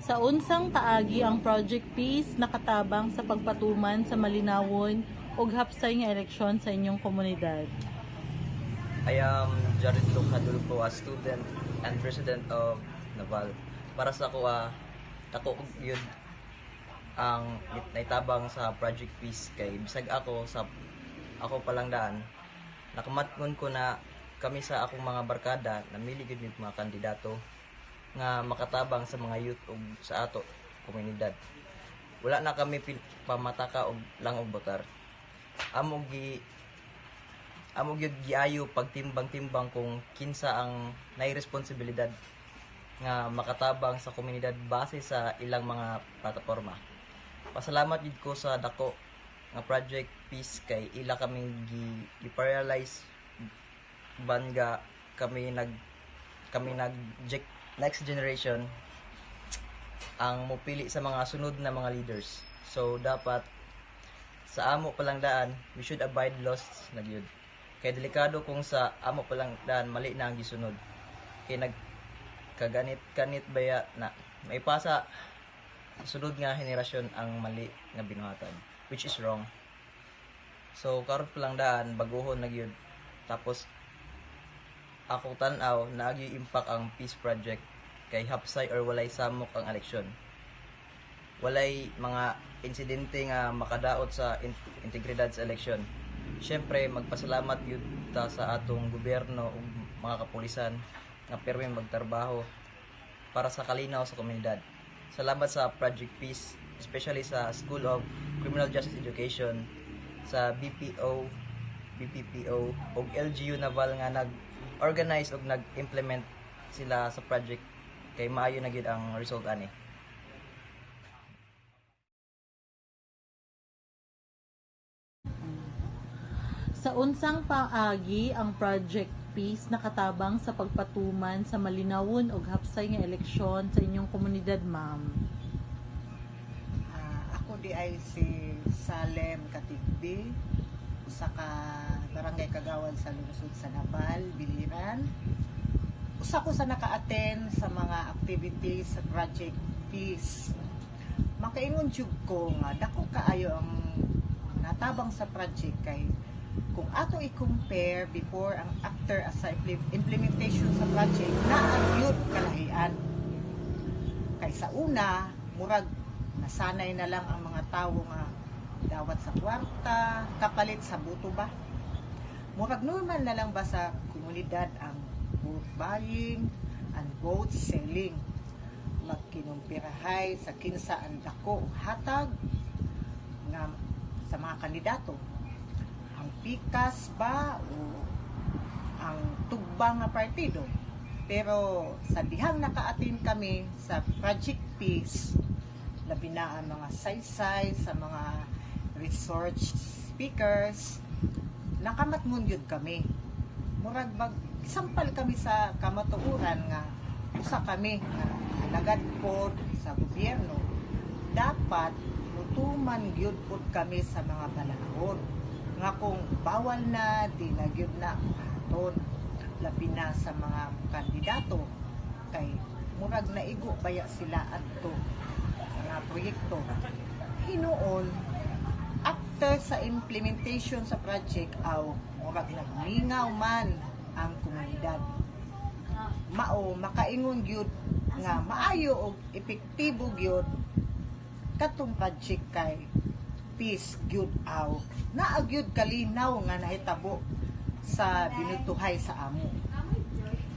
Sa unsang paagi ang Project Peace nakatabang sa pagpatuman sa malinawon ug hapsay nga eleksyon sa inyong komunidad. I am Jared Lucadulco, a student and president of Naval. Para sa ako, ako yun ang naitabang sa Project Peace kay bisag ako palang daan nakamatngon ko na kami sa akong mga barkada namili gid mga kandidato nga makatabang sa mga youth ug sa ato komunidad. Wala na kami pamataka og lang og botar. Amo gyud giayo pagtimbang-timbang kung kinsa ang nay responsibilidad nga makatabang sa komunidad base sa ilang mga plataporma. Pasalamat gid ko sa dako nga Project Peace kay ila kaming gi-paralyze banga kami nag next generation ang mopili sa mga sunod na mga leaders. So dapat sa amo palang daan we should abide laws na gyud. Kay delikado kung sa amo palang daan mali na ang gisunod. Kay nagkaganit-kanit baya na maipasa sa sunod nga henerasyon ang mali nga binuhatan, which is wrong. So karon palang daan baguhon na gyud. Tapos ako tan-aw naagi impact ang peace project kay hapsay or walay samok ang eleksyon. Walay mga insidente nga makadaot sa integridad sa eleksyon. Syempre magpasalamat gyud ta sa atong gobyerno ug mga kapulisan nga pirmi magtrabaho para sa kalinaw sa komunidad. Salamat sa Project Peace, especially sa School of Criminal Justice Education, sa BPPO ug LGU Naval nga nag-organize ug nag-implement sila sa project kay maayo na gyud ang result ani. Sa unsang paagi ang Project Peace nakatabang sa pagpatuman sa malinawon ug hapsay nga eleksyon sa inyong komunidad, ma'am. Ako di ay si Salem Katigbi, usa ka barangay kagawad sa lungsod sa Nabal, Biliran. Usa ko sa naka-attend sa mga activities sa Project Peace. Makaingon jud ko nga dako kaayo ang natabang sa project kay kung ato i-compare before ang after sa implementation sa project na ang yun kalahian. Kay sa una, murag nasanay na lang ang mga tao nga dawat sa kwarta, kapalit sa buto ba? Murag normal na lang ba sa komunidad ang vote buying and vote selling? Magkinumpirahay sa kinsa ang dako hatag nga sa mga kandidato. Ang pikas ba o ang tugbang nga partido. Pero sa dihang naka-attend kami sa Project Peace, labi na ang mga saysay sa mga research speakers, nakamatngon yun kami. Murag sampal kami sa kamatuuran nga usa kami nga alagad po sa gobyerno. Dapat mutuman gyud pod kami sa mga balahon nga kung bawal na di na gyud na aton labi na sa mga kandidato kay murag naigo baya sila adto nga proyekto hinuon after sa implementation sa project aw murag nagmingaw man ang komunidad mao makaingon gyud nga maayo og epektibo gyud katong project kay peace gyud aw naagyud kalinaw nga nahitabo sa binutuhay sa amo.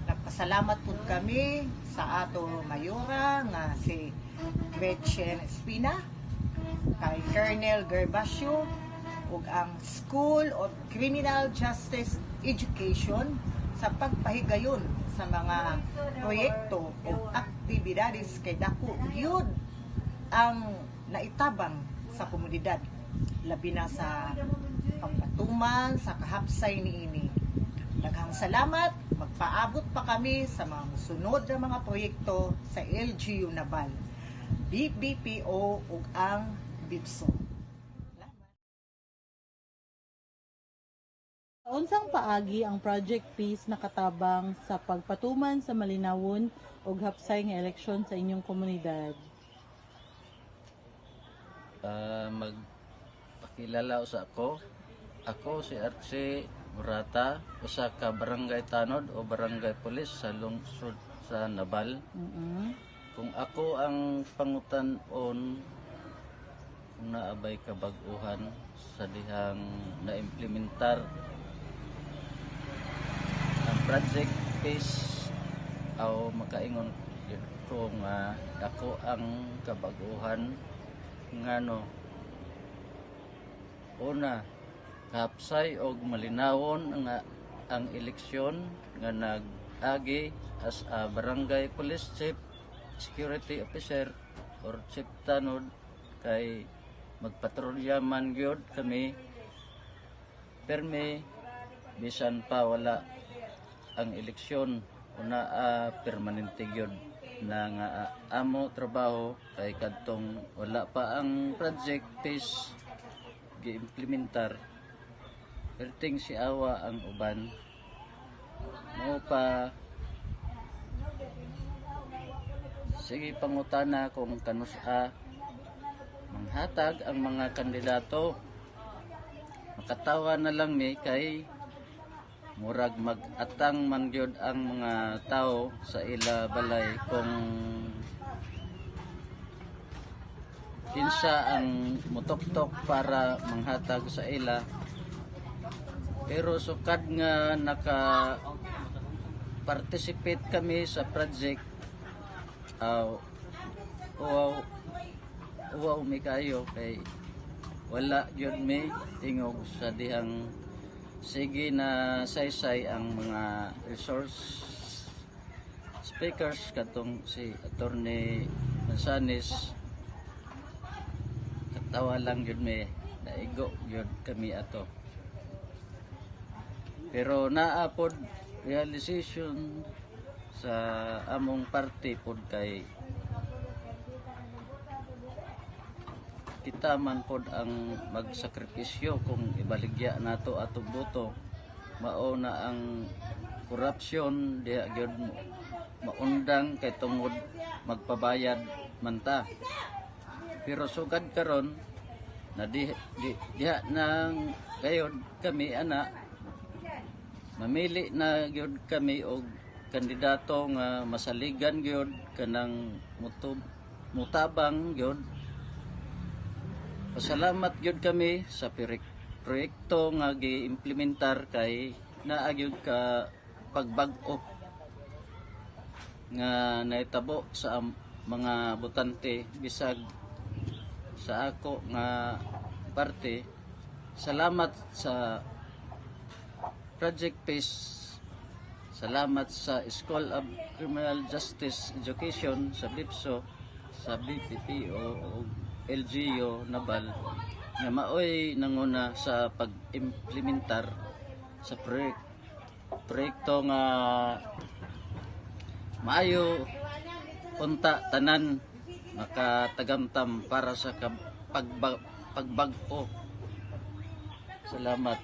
Nagpasalamat pud kami sa ato mayora nga si Gretchen Espina, kay Colonel Gervasio ug ang School of Criminal Justice Education sa pagpahigayon sa mga proyekto o aktibidades kay dako gyud ang naitabang sa komunidad labi na sa pagpatuman sa kahapsay niini. Daghang salamat, magpaabot pa kami sa mga musunod na mga proyekto sa LGU Naval, BPPO ug ang BIPSO. Sa unsang paagi ang Project Peace nakatabang sa pagpatuman sa malinawon ug hapsay nga eleksyon sa inyong komunidad. magpakilala sa ako. Ako si Archie Murata, usa ka barangay tanod o barangay pulis sa lungsod sa Nabal. Kung ako ang pangutan-on, kung naabay kabag-uhan sa dihang na-implementar ang Project Peace o makaingon ko nga ako ang kabag-uhan ngano una hapsay og malinawon nga ang eleksyon nga nag-agi as a barangay police chief, security officer or chief tanod kay magpatrolya man gyud kami permi bisan pa wala ang eleksyon una permanente gyud na nga amo trabaho kay kadtong wala pa ang project peace gi-implementar perting si awa ang uban mo pa sige pangutana kung kanusa manghatag ang mga kandidato makatawa na lang mi kay murag mag-atang man gyud ang mga tao sa ila balay kung kinsa ang mutok-tok para manghatag sa ila pero sukad nga naka participate kami sa project uwaw mi kayo kay wala gyud mi tingog sa dihang sige na saysay ang mga resource speakers katong si Attorney Mansanis katawa lang yun may naigo yun kami ato pero naapod realization sa among party pod kay kita man pod ang magsakripisyo kung ibaligya nato atong boto mao na ang korupsyon diha gyud maundang kay tungod magpabayad man ta pero sugad karon na diha nang gayod kami ana mamili na gyud kami og kandidato nga masaligan gyud kanang mutabang gyud. Pasalamat gyud kami sa proyekto nga gi-implementar kay naa gyud ka pagbag-o nga naitabo sa mga botante bisag sa ako nga parte. Salamat sa Project Peace. Salamat sa School of Criminal Justice Education sa BIPSO, sa BPPO o LGU Nabal nga maoy nanguna sa pag-implementar sa proyekto nga maayo unta tanan makatagamtam para sa pagbag-o. Salamat.